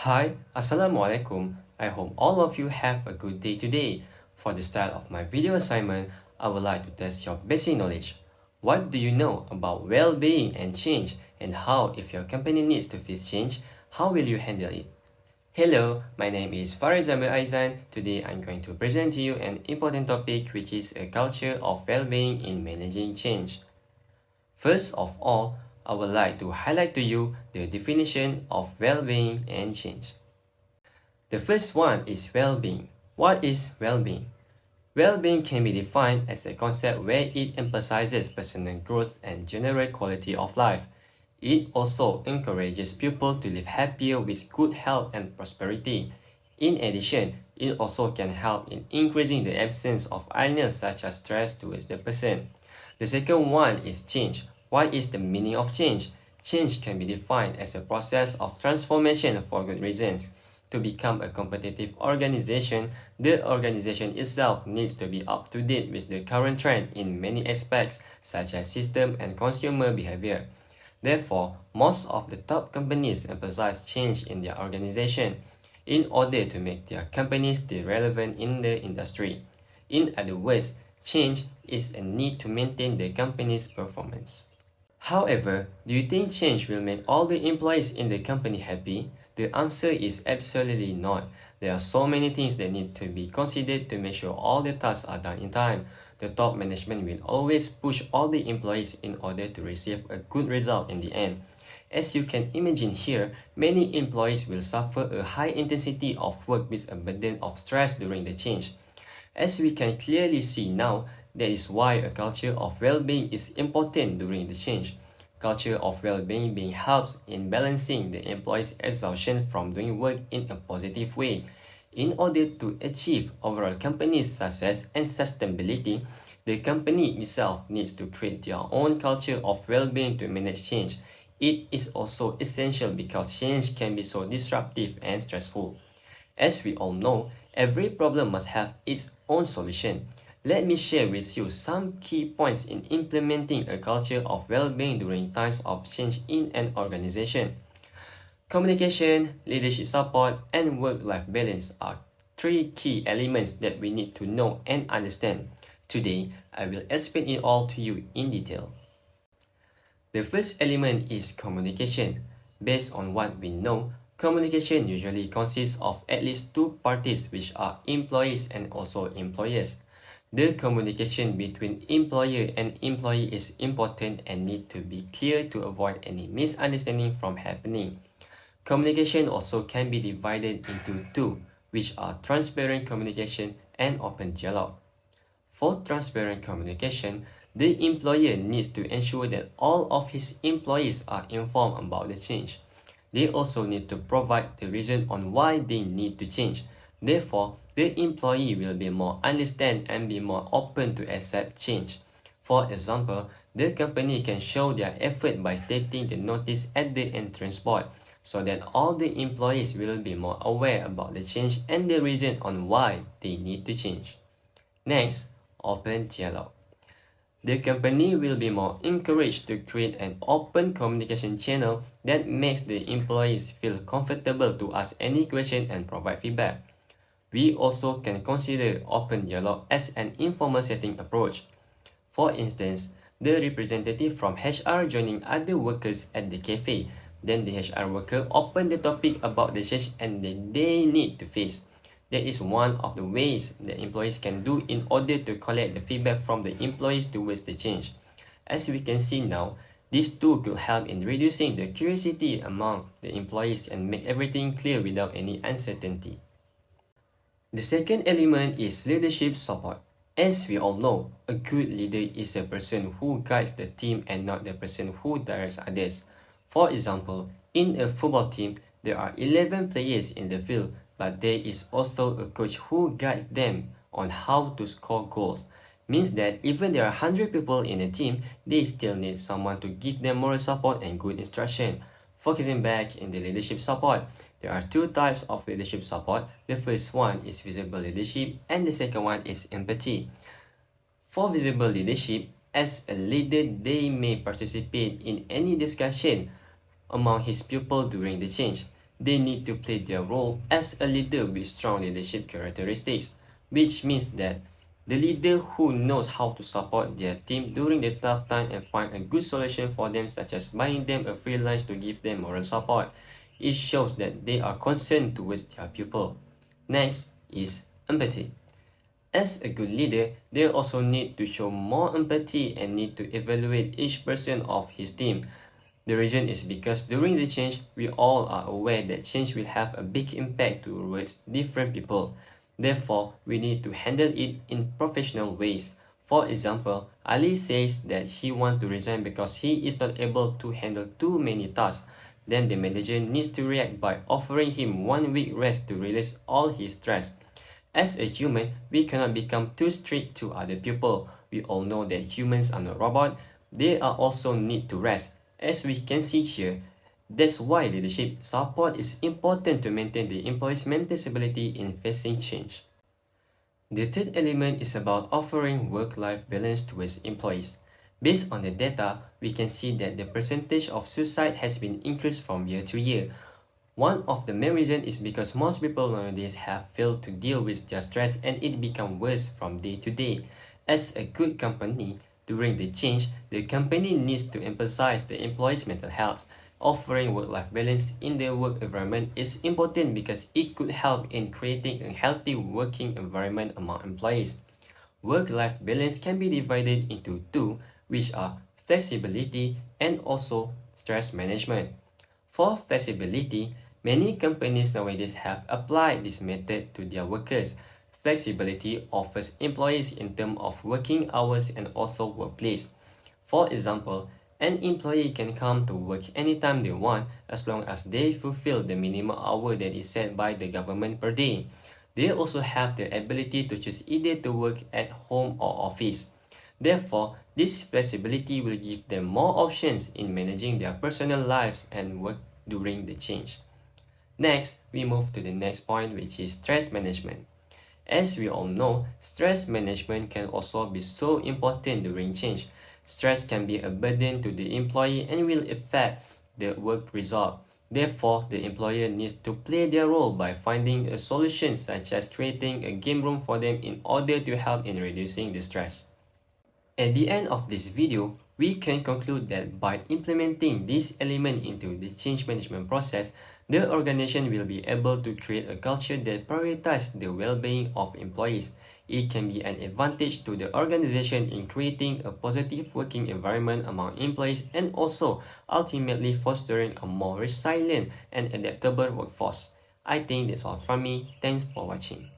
Hi, Assalamualaikum. I hope all of you have a good day today. For the start of my video assignment, I would like to test your basic knowledge. What do you know about well-being and change, and how, if your company needs to face change, how will you handle it? Hello, my name is Farid Zamir Aizan. Today I'm going to present to you an important topic, which is a culture of well-being in managing change. First of all, I would like to highlight to you the definition of well-being and change. The first one is well-being. What is well-being? Well-being can be defined as a concept where it emphasizes personal growth and general quality of life. It also encourages people to live happier with good health and prosperity. In addition, it also can help in increasing the absence of illness such as stress towards the person. The second one is change. What is the meaning of change? Change can be defined as a process of transformation for good reasons. To become a competitive organization, the organization itself needs to be up to date with the current trend in many aspects, such as system and consumer behavior. Therefore, most of the top companies emphasize change in their organization in order to make their companies stay relevant in the industry. In other words, change is a need to maintain the company's performance. However, do you think change will make all the employees in the company happy? The answer is absolutely not. There are so many things that need to be considered to make sure all the tasks are done in time. The top management will always push all the employees in order to receive a good result in the end. As you can imagine here, many employees will suffer a high intensity of work with a burden of stress during the change. As we can clearly see now, that is why a culture of well-being is important during the change. Culture of well-being helps in balancing the employee's exhaustion from doing work in a positive way. In order to achieve overall company success and sustainability, the company itself needs to create their own culture of well-being to manage change. It is also essential because change can be so disruptive and stressful. As we all know, every problem must have its own solution. Let me share with you some key points in implementing a culture of well-being during times of change in an organization. Communication, leadership support, and work-life balance are three key elements that we need to know and understand. Today, I will explain it all to you in detail. The first element is communication. Based on what we know, communication usually consists of at least two parties, which are employees and also employers. The communication between employer and employee is important and need to be clear to avoid any misunderstanding from happening. Communication also can be divided into two, which are transparent communication and open dialogue. For transparent communication, the employer needs to ensure that all of his employees are informed about the change. They also need to provide the reason on why they need to change. Therefore, the employee will be more understand and be more open to accept change. For example, the company can show their effort by stating the notice at the entrance board, so that all the employees will be more aware about the change and the reason on why they need to change. Next, open dialogue. The company will be more encouraged to create an open communication channel that makes the employees feel comfortable to ask any question and provide feedback. We also can consider open dialogue as an informal setting approach. For instance, the representative from HR joining other workers at the cafe. Then the HR worker open the topic about the change and that they need to face. That is one of the ways the employees can do in order to collect the feedback from the employees towards the change. As we can see now, these two could help in reducing the curiosity among the employees and make everything clear without any uncertainty. The second element is leadership support. As we all know, a good leader is a person who guides the team and not the person who directs others. For example, in a football team, there are 11 players in the field, but there is also a coach who guides them on how to score goals. Means that even there are 100 people in a team, they still need someone to give them moral support and good instruction. Focusing back in the leadership support, there are two types of leadership support. The first one is visible leadership and the second one is empathy. For visible leadership, as a leader, they may participate in any discussion among his pupils during the change. they need to play their role as a leader with strong leadership characteristics, which means that the leader who knows how to support their team during the tough time and find a good solution for them, such as buying them a free lunch to give them moral support. It shows that they are concerned towards their people. Next is empathy. As a good leader, they also need to show more empathy and need to evaluate each person of his team. The reason is because during the change, we all are aware that change will have a big impact towards different people. Therefore, we need to handle it in professional ways. For example, Ali says that he wants to resign because he is not able to handle too many tasks. Then the manager needs to react by offering him 1 week rest to release all his stress. As a human, we cannot become too strict to other people. We all know that humans are not robots. They are also need to rest. As we can see here, that's why leadership support is important to maintain the employee's mental stability in facing change. The third element is about offering work-life balance to its employees. Based on the data, we can see that the percentage of suicide has been increased from year to year. One of the main reasons is because most people nowadays have failed to deal with their stress and it becomes worse from day to day. As a good company, during the change, the company needs to emphasize the employees' mental health. Offering work-life balance in the work environment is important because it could help in creating a healthy working environment among employees. Work-life balance can be divided into two, which are flexibility and also stress management. For flexibility, many companies nowadays have applied this method to their workers. Flexibility offers employees in terms of working hours and also workplace. For example, an employee can come to work anytime they want as long as they fulfill the minimum hour that is set by the government per day. They also have the ability to choose either to work at home or office. Therefore, this flexibility will give them more options in managing their personal lives and work during the change. Next, we move to the next point, which is stress management. As we all know, stress management can also be so important during change. Stress can be a burden to the employee and will affect the work result. Therefore, the employer needs to play their role by finding a solution such as creating a game room for them in order to help in reducing the stress. At the end of this video, we can conclude that by implementing this element into the change management process, the organization will be able to create a culture that prioritizes the well-being of employees. It can be an advantage to the organization in creating a positive working environment among employees and also ultimately fostering a more resilient and adaptable workforce. I think that's all from me. Thanks for watching.